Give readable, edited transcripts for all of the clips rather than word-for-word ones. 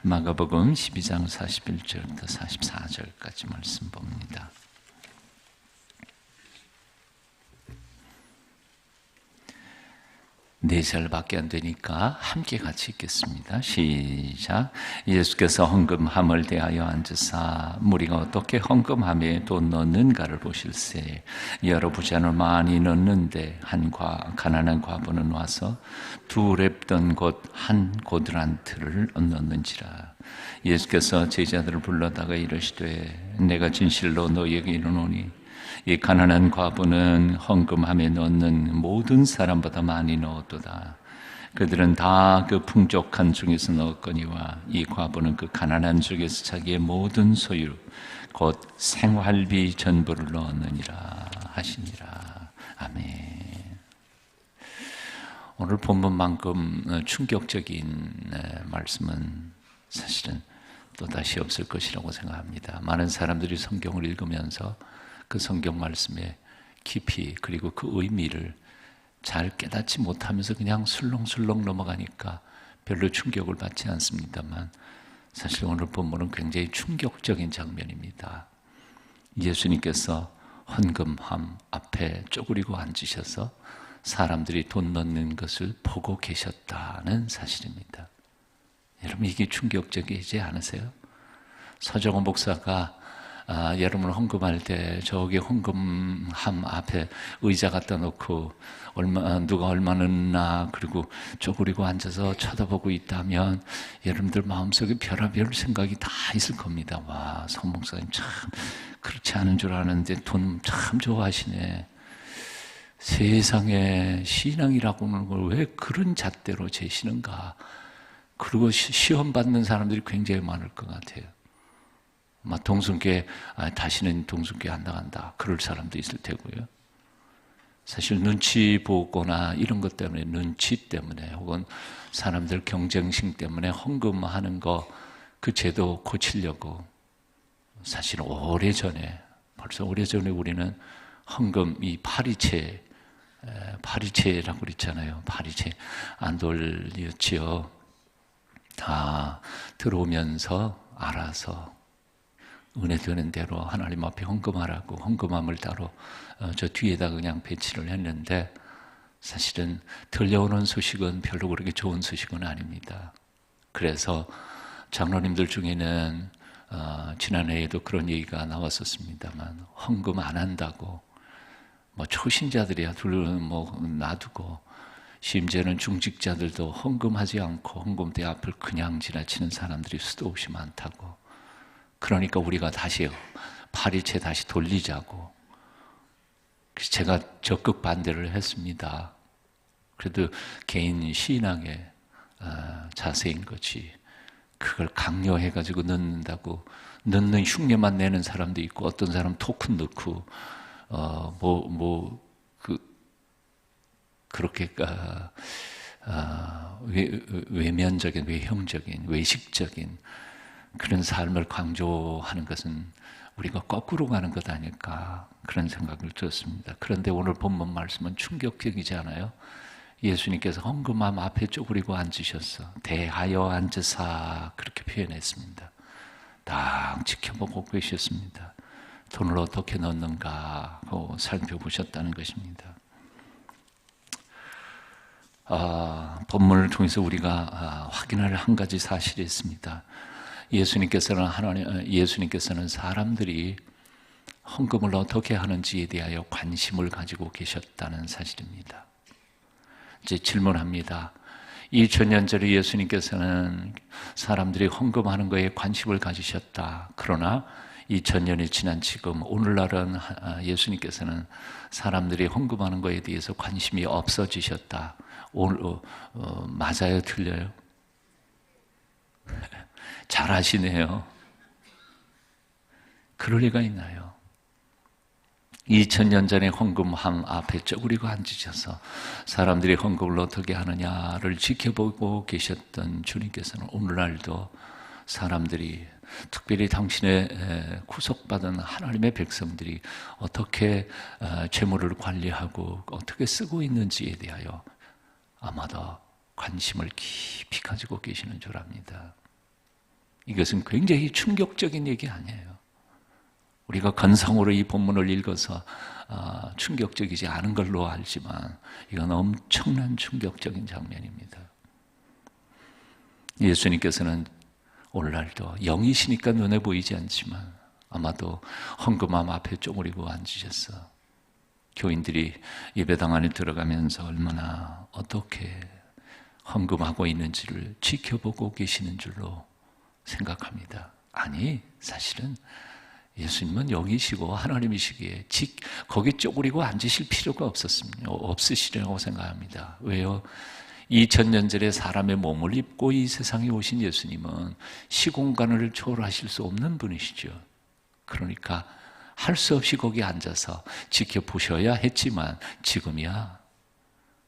마가복음 12장 41절부터 44절까지 말씀 봅니다. 네 살밖에 안 되니까 함께 같이 읽겠습니다. 시작. 예수께서 헌금함을 대하여 앉으사 무리가 어떻게 헌금함에 돈 넣는가를 보실세. 여러 부자는 많이 넣는데 가난한 과부는 와서 두 랩던 곧 한 고드란트를 넣는지라. 예수께서 제자들을 불러다가 이르시되 내가 진실로 너희에게 이르노니 이 가난한 과부는 헌금함에 넣는 모든 사람보다 많이 넣었도다. 그들은 다 그 풍족한 중에서 넣었거니와 이 과부는 그 가난한 중에서 자기의 모든 소유 곧 생활비 전부를 넣었느니라 하시니라. 아멘. 오늘 본문만큼 충격적인 말씀은 사실은 또다시 없을 것이라고 생각합니다. 많은 사람들이 성경을 읽으면서 그 성경 말씀의 깊이 그리고 그 의미를 잘 깨닫지 못하면서 그냥 술렁술렁 넘어가니까 별로 충격을 받지 않습니다만 사실 오늘 본문은 굉장히 충격적인 장면입니다. 예수님께서 헌금함 앞에 쪼그리고 앉으셔서 사람들이 돈 넣는 것을 보고 계셨다는 사실입니다. 여러분, 이게 충격적이지 않으세요? 서정원 목사가 여러분 헌금할 때 저기 헌금함 앞에 의자 갖다 놓고 누가 얼마 넣나 그리고 쪼그리고 앉아서 쳐다보고 있다면 여러분들 마음속에 별의별 생각이 다 있을 겁니다. 와, 성 목사님 참 그렇지 않은 줄 아는데 돈 참 좋아하시네. 세상에 신앙이라고 하는 걸 왜 그런 잣대로 재시는가. 그리고 시험 받는 사람들이 굉장히 많을 것 같아요. 막 동순교회 다시는 동순교회 안 나간다 그럴 사람도 있을 테고요. 사실 눈치 보거나 이런 것 때문에, 눈치 때문에 혹은 사람들 경쟁심 때문에 헌금하는 거 그 제도 고치려고 사실 벌써 오래전에 우리는 헌금 이 파리채라고 그랬잖아요. 파리채 안 돌렸지요. 다 들어오면서 알아서 은혜 되는 대로 하나님 앞에 헌금하라고 헌금함을 따로 저 뒤에다 그냥 배치를 했는데 사실은 들려오는 소식은 별로 그렇게 좋은 소식은 아닙니다. 그래서 장로님들 중에는 지난해에도 그런 얘기가 나왔었습니다만 헌금 안 한다고 뭐 초신자들이야 놔두고 심지어는 중직자들도 헌금하지 않고 헌금대 앞을 그냥 지나치는 사람들이 수도 없이 많다고. 그러니까 우리가 다시 파리채 다시 돌리자고. 그래서 제가 적극 반대를 했습니다. 그래도 개인 신앙의 자세인 거지. 그걸 강요해가지고 넣는다고 넣는 흉내만 내는 사람도 있고 어떤 사람 토큰 넣고 그렇게 외면적인, 외형적인, 외식적인 그런 삶을 강조하는 것은 우리가 거꾸로 가는 것 아닐까 그런 생각을 들었습니다. 그런데 오늘 본문 말씀은 충격적이지 않아요? 예수님께서 헌금함 앞에 쪼그리고 앉으셨어. 대하여 앉으사 그렇게 표현했습니다. 딱 지켜보고 계셨습니다. 돈을 어떻게 넣는가 하고 살펴보셨다는 것입니다. 본문을 통해서 우리가 확인할 한 가지 사실이 있습니다. 예수님께서는 사람들이 헌금을 어떻게 하는지에 대하여 관심을 가지고 계셨다는 사실입니다. 이제 질문합니다. 2000년 전에 예수님께서는 사람들이 헌금하는 것에 관심을 가지셨다. 그러나 2000년이 지난 지금 오늘날은 예수님께서는 사람들이 헌금하는 것에 대해서 관심이 없어지셨다. 맞아요? 틀려요? 잘 아시네요. 그럴 리가 있나요? 2000년 전에 헌금함 앞에 쪼그리고 앉으셔서 사람들이 헌금을 어떻게 하느냐를 지켜보고 계셨던 주님께서는 오늘날도 사람들이 특별히 당신의 구속받은 하나님의 백성들이 어떻게 재물을 관리하고 어떻게 쓰고 있는지에 대하여 아마도 관심을 깊이 가지고 계시는 줄 압니다. 이것은 굉장히 충격적인 얘기 아니에요. 우리가 건성으로 이 본문을 읽어서 충격적이지 않은 걸로 알지만 이건 엄청난 충격적인 장면입니다. 예수님께서는 오늘날도 영이시니까 눈에 보이지 않지만 아마도 헌금함 앞에 쪼그리고 앉으셨어. 교인들이 예배당 안에 들어가면서 얼마나 어떻게 헌금하고 있는지를 지켜보고 계시는 줄로 생각합니다. 아니, 사실은 예수님은 영이시고 하나님이시기에 거기 쪼그리고 앉으실 필요가 없으시려고 생각합니다. 왜요? 2000년 전에 사람의 몸을 입고 이 세상에 오신 예수님은 시공간을 초월하실 수 없는 분이시죠. 그러니까 할 수 없이 거기 앉아서 지켜보셔야 했지만 지금이야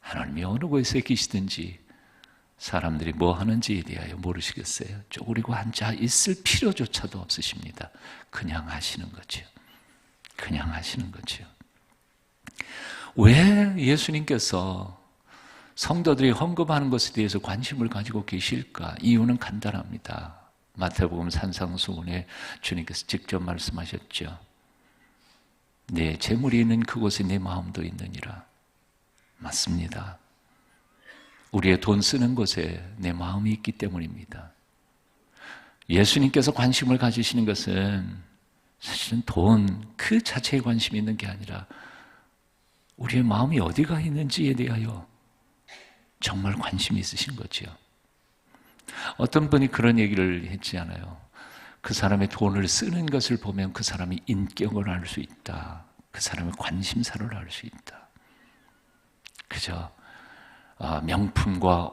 하나님이 어느 곳에 계시든지 사람들이 뭐 하는지에 대하여 모르시겠어요. 쪼그리고 앉아 있을 필요조차도 없으십니다. 그냥 하시는 거죠. 그냥 하시는 거죠. 왜 예수님께서 성도들이 헌금하는 것에 대해서 관심을 가지고 계실까? 이유는 간단합니다. 마태복음 산상수훈에 주님께서 직접 말씀하셨죠. 내 재물이 있는 그곳에 내 마음도 있느니라. 맞습니다. 우리의 돈 쓰는 곳에 내 마음이 있기 때문입니다. 예수님께서 관심을 가지시는 것은 사실은 돈 그 자체에 관심이 있는 게 아니라 우리의 마음이 어디가 있는지에 대하여 정말 관심이 있으신 거죠. 어떤 분이 그런 얘기를 했지 않아요. 그 사람의 돈을 쓰는 것을 보면 그 사람이 인격을 알 수 있다. 그 사람의 관심사를 알 수 있다. 그저 명품과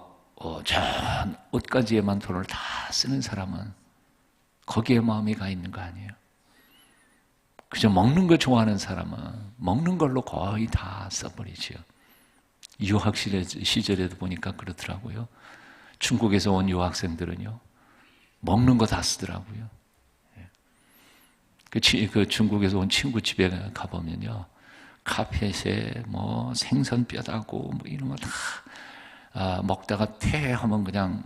전 옷가지에만 돈을 다 쓰는 사람은 거기에 마음이 가 있는 거 아니에요. 그저 먹는 거 좋아하는 사람은 먹는 걸로 거의 다 써버리죠. 유학 시절에도 보니까 그렇더라고요. 중국에서 온 유학생들은요, 먹는 거 다 쓰더라고요. 그 중국에서 온 친구 집에 가보면요, 카펫에 뭐 생선 뼈다고 뭐 이런 거 다 먹다가 퇴하면 그냥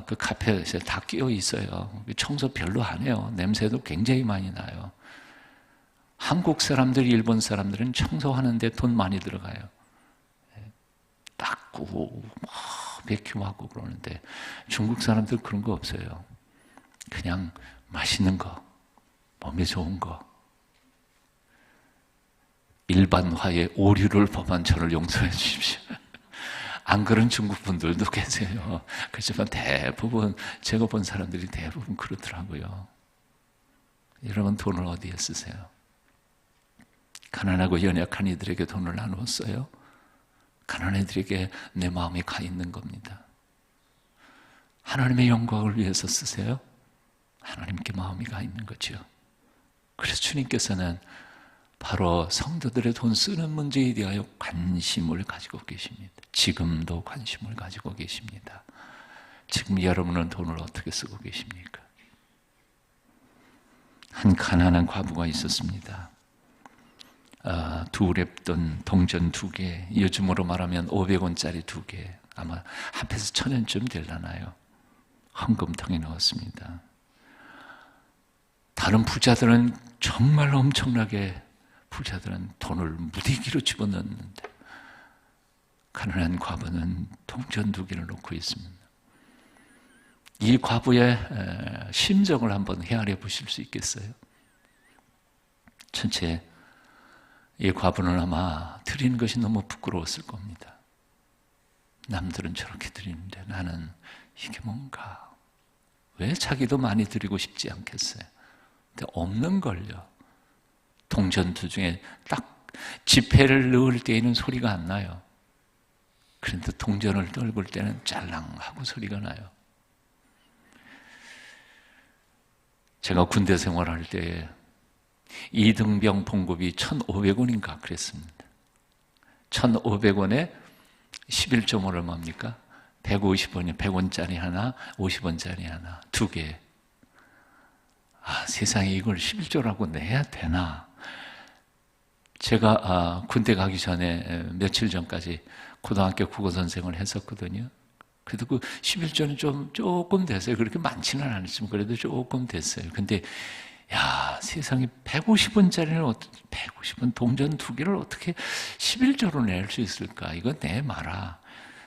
그 카펫에 다 끼어 있어요. 청소 별로 안 해요. 냄새도 굉장히 많이 나요. 한국 사람들, 일본 사람들은 청소하는데 돈 많이 들어가요. 닦고 베큐하고 그러는데 중국 사람들 그런 거 없어요. 그냥 맛있는 거, 몸에 좋은 거, 일반화의 오류를 범한 저를 용서해 주십시오. 안 그런 중국 분들도 계세요. 그렇지만 대부분 제가 본 사람들이 대부분 그렇더라고요. 여러분 돈을 어디에 쓰세요? 가난하고 연약한 이들에게 돈을 나누었어요? 가난한 이들에게 내 마음이 가 있는 겁니다. 하나님의 영광을 위해서 쓰세요? 하나님께 마음이 가 있는 거죠. 그래서 주님께서는 바로 성도들의 돈 쓰는 문제에 대하여 관심을 가지고 계십니다. 지금도 관심을 가지고 계십니다. 지금 여러분은 돈을 어떻게 쓰고 계십니까? 한 가난한 과부가 있었습니다. 두 랩돈 동전 2개, 요즘으로 말하면 500원짜리 2개, 아마 합해서 1000원쯤 되려나요? 헌금통에 넣었습니다. 다른 부자들은 정말 엄청나게 부자들은 돈을 무디기로 집어넣는데 가난한 과부는 동전 2개를 놓고 있습니다. 이 과부의 심정을 한번 헤아려 보실 수 있겠어요? 전체 이 과부는 아마 드리는 것이 너무 부끄러웠을 겁니다. 남들은 저렇게 드리는데 나는 이게 뭔가, 왜 자기도 많이 드리고 싶지 않겠어요? 근데 없는 걸요. 동전두 중에 딱 지폐를 넣을 때에는 소리가 안 나요. 그런데 동전을 떨굴 때는 짤랑하고 소리가 나요. 제가 군대 생활할 때 이등병 봉급이 1,500원인가 그랬습니다. 1,500원에 11.5를 얼마입니까? 150원이 100원짜리 하나, 50원짜리 하나, 2개. 세상에 이걸 11조라고 내야 되나? 제가 군대 가기 전에 며칠 전까지 고등학교 국어 선생을 했었거든요. 그래도 그 11조는 조금 됐어요. 그렇게 많지는 않았지만 그래도 조금 됐어요. 근데 야, 세상에 150원짜리는 150원 동전 2개를 어떻게 11조로 낼 수 있을까? 이거 내 마라.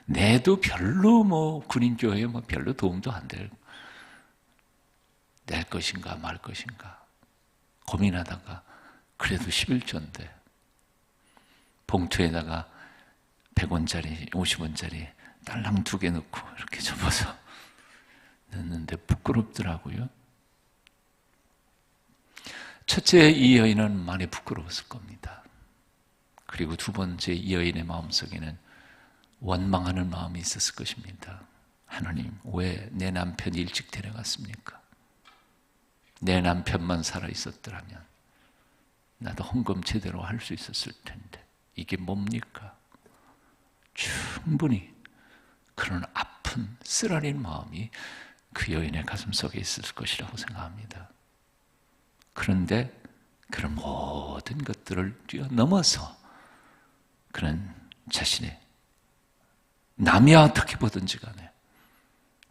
내도 별로 군인교회에 별로 도움도 안 될. 낼 것인가 말 것인가 고민하다가 그래도 11조인데 봉투에다가 100원짜리, 50원짜리 딸랑 2개 넣고 이렇게 접어서 넣는데 부끄럽더라고요. 첫째, 이 여인은 많이 부끄러웠을 겁니다. 그리고 두 번째, 이 여인의 마음속에는 원망하는 마음이 있었을 것입니다. 하나님, 왜 내 남편이 일찍 데려갔습니까? 내 남편만 살아있었더라면 나도 헌금 제대로 할 수 있었을 텐데 이게 뭡니까? 충분히 그런 아픈 쓰라린 마음이 그 여인의 가슴 속에 있을 것이라고 생각합니다. 그런데 그런 모든 것들을 뛰어넘어서 그는 자신의 남이 어떻게 보든지 간에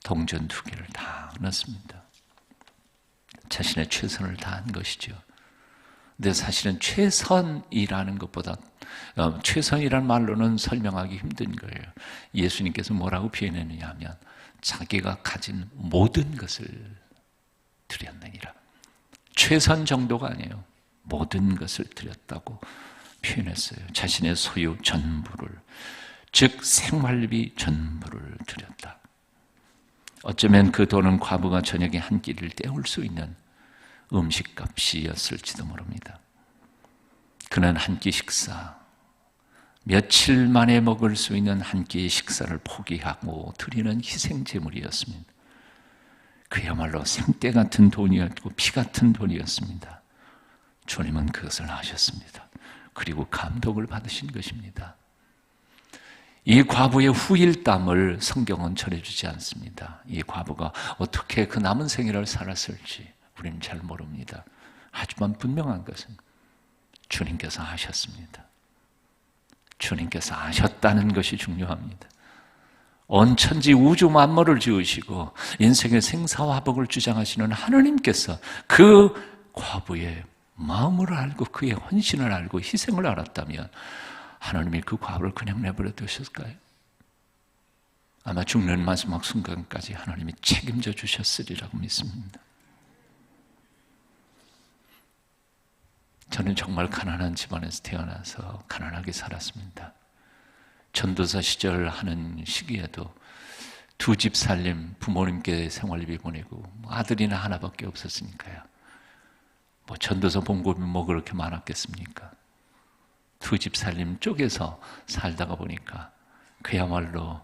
동전 2개를 다 넣습니다. 자신의 최선을 다한 것이죠. 근데 사실은 최선이라는 것보다 최선이라는 말로는 설명하기 힘든 거예요. 예수님께서 뭐라고 표현했느냐 하면 자기가 가진 모든 것을 드렸느니라. 최선 정도가 아니에요. 모든 것을 드렸다고 표현했어요. 자신의 소유 전부를, 즉 생활비 전부를 드렸다. 어쩌면 그 돈은 과부가 저녁에 한 끼를 때울 수 있는 음식값이었을지도 모릅니다. 그는 한 끼 식사, 며칠 만에 먹을 수 있는 한 끼의 식사를 포기하고 드리는 희생제물이었습니다. 그야말로 생때 같은 돈이었고 피 같은 돈이었습니다. 주님은 그것을 아셨습니다. 그리고 감동을 받으신 것입니다. 이 과부의 후일담을 성경은 전해주지 않습니다. 이 과부가 어떻게 그 남은 생애를 살았을지 우리는 잘 모릅니다. 하지만 분명한 것은 주님께서 아셨습니다. 주님께서 아셨다는 것이 중요합니다. 온 천지 우주 만물을 지으시고 인생의 생사화복을 주장하시는 하나님께서 그 과부의 마음을 알고 그의 헌신을 알고 희생을 알았다면 하나님이 그 과부를 그냥 내버려 두셨을까요? 아마 죽는 마지막 순간까지 하나님이 책임져 주셨으리라고 믿습니다. 저는 정말 가난한 집안에서 태어나서 가난하게 살았습니다. 전도사 시절 하는 시기에도 2집 살림, 부모님께 생활비 보내고 아들이나 하나밖에 없었으니까요. 전도사 봉급이 그렇게 많았겠습니까? 2집 살림 쪽에서 살다가 보니까 그야말로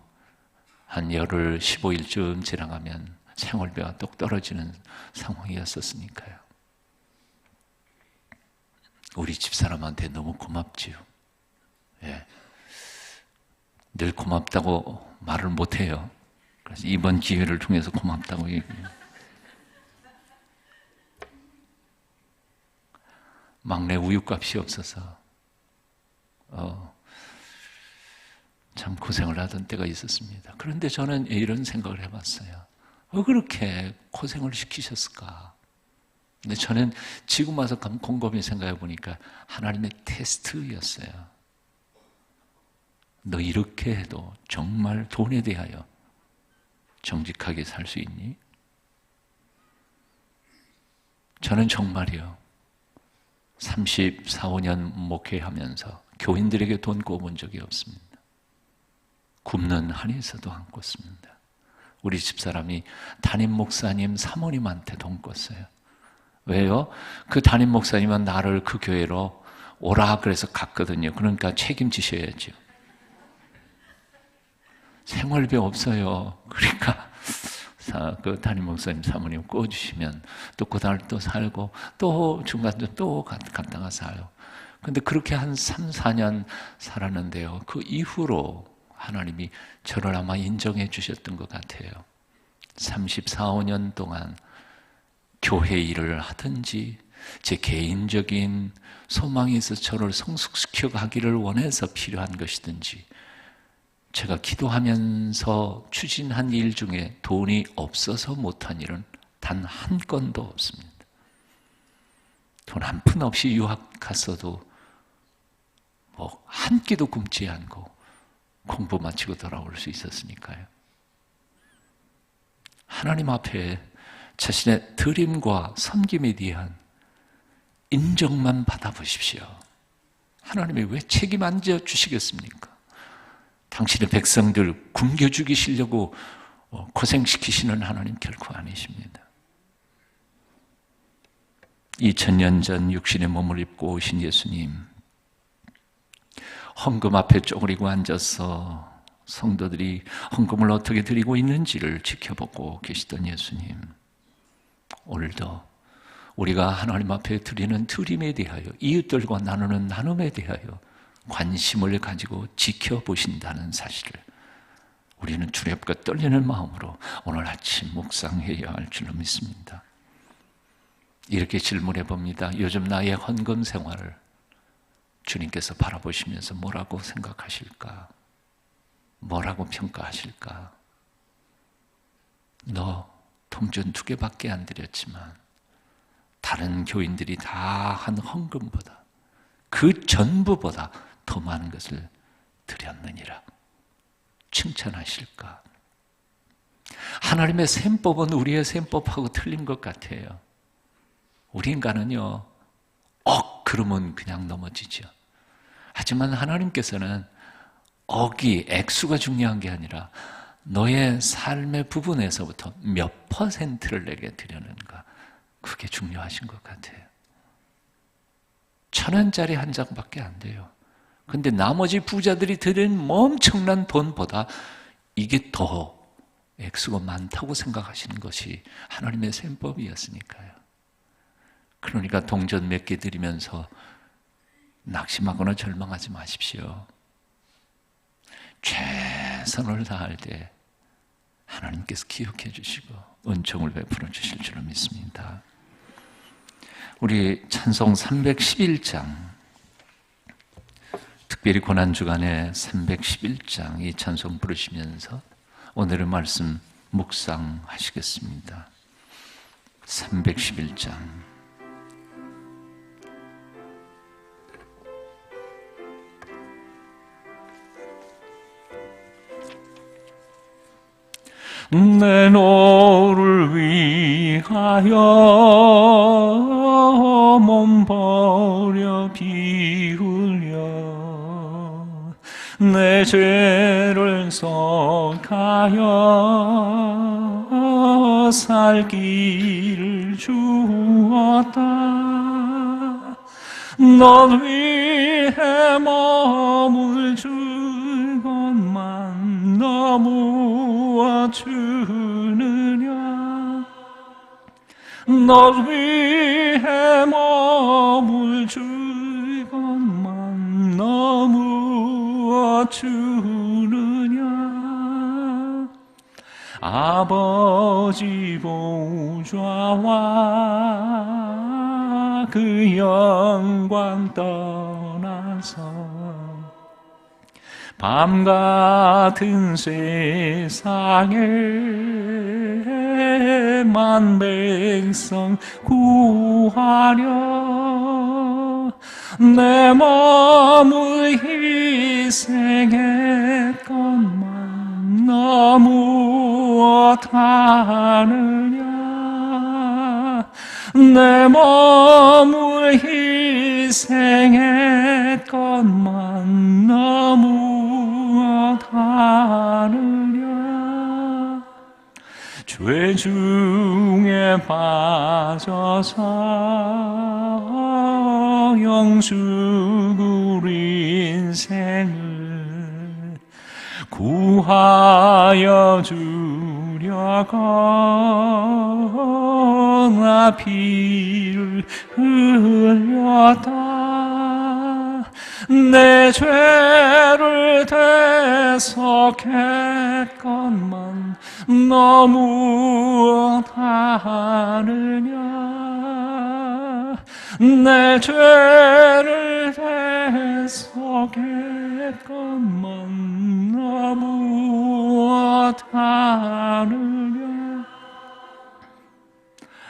한 열흘 15일쯤 지나가면 생활비가 똑 떨어지는 상황이었었으니까요. 우리 집사람한테 너무 고맙지요. 예. 늘 고맙다고 말을 못해요. 그래서 이번 기회를 통해서 고맙다고 얘기해요. 막내 우유값이 없어서 참 고생을 하던 때가 있었습니다. 그런데 저는 이런 생각을 해봤어요. 왜 그렇게 고생을 시키셨을까? 근데 저는 지금 와서 곰곰이 생각해 보니까 하나님의 테스트였어요. 너 이렇게 해도 정말 돈에 대하여 정직하게 살 수 있니? 저는 정말이요. 34, 5년 목회하면서 교인들에게 돈 꿔본 적이 없습니다. 굶는 한에서도 안 꿨습니다. 우리 집사람이 담임 목사님, 사모님한테 돈 꿨어요. 왜요? 그 담임 목사님은 나를 그 교회로 오라 그래서 갔거든요. 그러니까 책임지셔야죠. 생활비 없어요. 그러니까 그 담임 목사님, 사모님 꿔주시면 또 그날 또 살고 또 중간에 또 갔다가 사요. 근데 그렇게 한 3, 4년 살았는데요. 그 이후로 하나님이 저를 아마 인정해 주셨던 것 같아요. 34, 5년 동안 교회 일을 하든지 제 개인적인 소망이 있어 저를 성숙시켜 가기를 원해서 필요한 것이든지 제가 기도하면서 추진한 일 중에 돈이 없어서 못한 일은 단 한 건도 없습니다. 돈 한 푼 없이 유학 갔어도 뭐 한 끼도 굶지 않고 공부 마치고 돌아올 수 있었으니까요. 하나님 앞에 자신의 드림과 섬김에 대한 인정만 받아보십시오. 하나님이 왜 책임 안 져 주시겠습니까? 당신의 백성들 굶겨 죽이시려고 고생시키시는 하나님 결코 아니십니다. 2000년 전 육신의 몸을 입고 오신 예수님, 헌금 앞에 쪼그리고 앉아서 성도들이 헌금을 어떻게 드리고 있는지를 지켜보고 계시던 예수님, 오늘도 우리가 하나님 앞에 드리는 드림에 대하여, 이웃들과 나누는 나눔에 대하여 관심을 가지고 지켜보신다는 사실을 우리는 두렵고 떨리는 마음으로 오늘 아침 묵상해야 할 줄로 믿습니다. 이렇게 질문해 봅니다. 요즘 나의 헌금 생활을 주님께서 바라보시면서 뭐라고 생각하실까? 뭐라고 평가하실까? 너 통전 2개밖에 안 드렸지만 다른 교인들이 다 한 헌금보다, 그 전부보다 더 많은 것을 드렸느니라 칭찬하실까? 하나님의 셈법은 우리의 셈법하고 틀린 것 같아요. 우리 인간은요, 그러면 그냥 넘어지죠. 하지만 하나님께서는 액수가 중요한 게 아니라 너의 삶의 부분에서부터 몇 퍼센트를 내게 드렸는가, 그게 중요하신 것 같아요. 1,000원짜리 한 장밖에 안 돼요. 근데 나머지 부자들이 드린 엄청난 돈보다 이게 더 액수가 많다고 생각하시는 것이 하나님의 셈법이었으니까요. 그러니까 동전 몇 개 드리면서 낙심하거나 절망하지 마십시오. 최선을 다할 때 하나님께서 기억해 주시고 은총을 베풀어 주실 줄로 믿습니다. 우리 찬송 311장, 특별히 고난주간에 311장 이 찬송 부르시면서 오늘의 말씀 묵상하시겠습니다. 311장. 내 너를 위하여 몸 버려 피 흘려 내 죄를 속하여 살 길을 주었다. 널 위해 몸을 줄 것만 너무 주느냐. 널 위해 몸을 줄 것만 너무 주느냐. 아버지 보좌와 그 영광 떠나서 밤 같은 세상에 만 백성 구하려 내 몸을 희생했건만 너무 다느냐. 내 몸을 희생했건만 너무 다느냐. 죄 중에 빠져서 영죽을 인생을 구하여 주려고 나 피를 흘렸다. 내 죄를 대속했건만 너무 다느냐. 내 죄를 대속했건만 것만 나무와 다르냐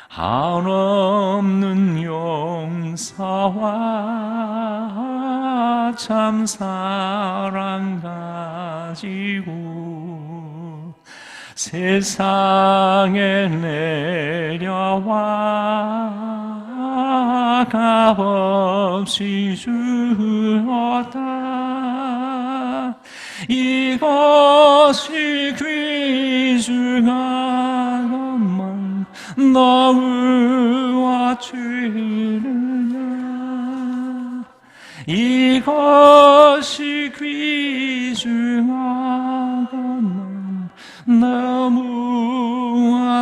한없는 용서와 참 사랑 가지고 세상에 내려와 값없이 주었다. 이것이 귀중한 것만 너무와 주느냐 이것이 귀중한 것만 너무와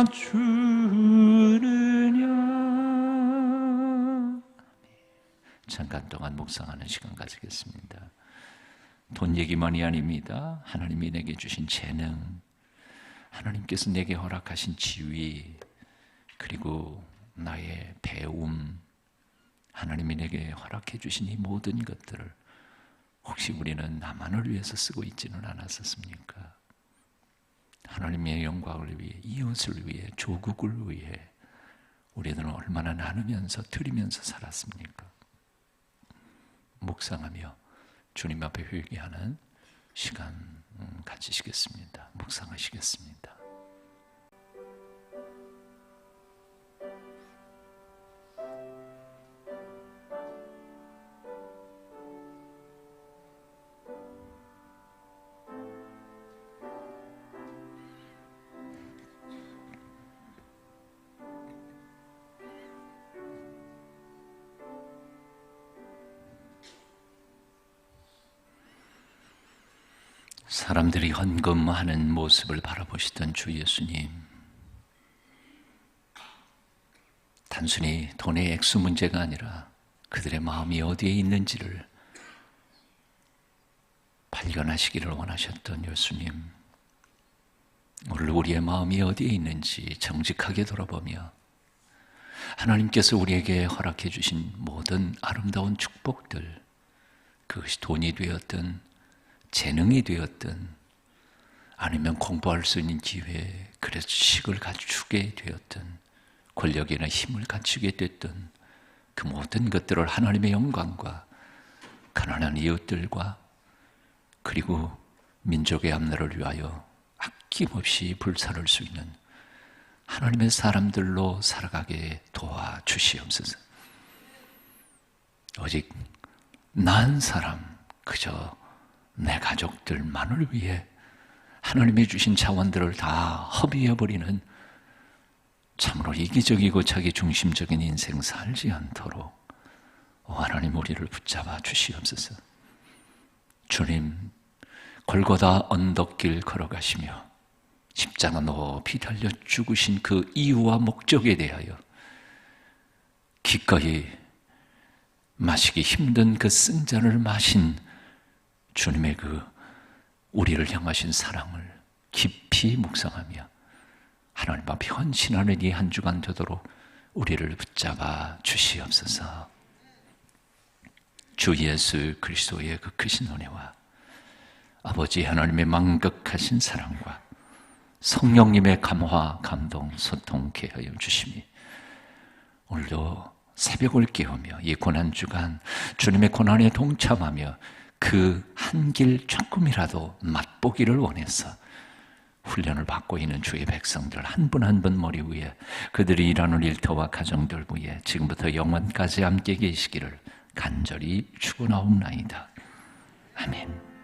주느냐. 잠깐 동안 묵상하는 시간 가지겠습니다. 돈 얘기만이 아닙니다. 하나님이 내게 주신 재능, 하나님께서 내게 허락하신 지위, 그리고 나의 배움, 하나님이 내게 허락해 주신 이 모든 것들을 혹시 우리는 나만을 위해서 쓰고 있지는 않았었습니까? 하나님의 영광을 위해, 이웃을 위해, 조국을 위해 우리들은 얼마나 나누면서 드리면서 살았습니까? 묵상하며 주님 앞에 회개하는 시간 가지시겠습니다. 묵상하시겠습니다. 사람들이 헌금하는 모습을 바라보시던 주 예수님, 단순히 돈의 액수 문제가 아니라 그들의 마음이 어디에 있는지를 발견하시기를 원하셨던 예수님, 오늘 우리의 마음이 어디에 있는지 정직하게 돌아보며 하나님께서 우리에게 허락해 주신 모든 아름다운 축복들, 그것이 돈이 되었든 재능이 되었든 아니면 공부할 수 있는 기회, 그래서 지식을 갖추게 되었든 권력이나 힘을 갖추게 됐든 그 모든 것들을 하나님의 영광과 가난한 이웃들과 그리고 민족의 앞날을 위하여 아낌없이 불사를 수 있는 하나님의 사람들로 살아가게 도와주시옵소서. 오직 난 사람, 그저 내 가족들만을 위해 하나님이 주신 자원들을 다 허비해버리는 참으로 이기적이고 자기 중심적인 인생 살지 않도록 하나님 우리를 붙잡아 주시옵소서. 주님, 골고다 언덕길 걸어가시며 십자가 높이 달려 죽으신 그 이유와 목적에 대하여 기꺼이 마시기 힘든 그 쓴 잔을 마신 주님의 그 우리를 향하신 사랑을 깊이 묵상하며 하나님 앞에 헌신하는 이 한 주간 되도록 우리를 붙잡아 주시옵소서. 주 예수 그리스도의 그 크신 은혜와 아버지 하나님의 망극하신 사랑과 성령님의 감화, 감동, 소통케 하여 주시니 오늘도 새벽을 깨우며 이 고난주간 주님의 고난에 동참하며 그 한 길 조금이라도 맛보기를 원해서 훈련을 받고 있는 주의 백성들 한 분 한 분 머리 위에 그들이 일하는 일터와 가정들 위에 지금부터 영원까지 함께 계시기를 간절히 축원하옵나이다. 아멘.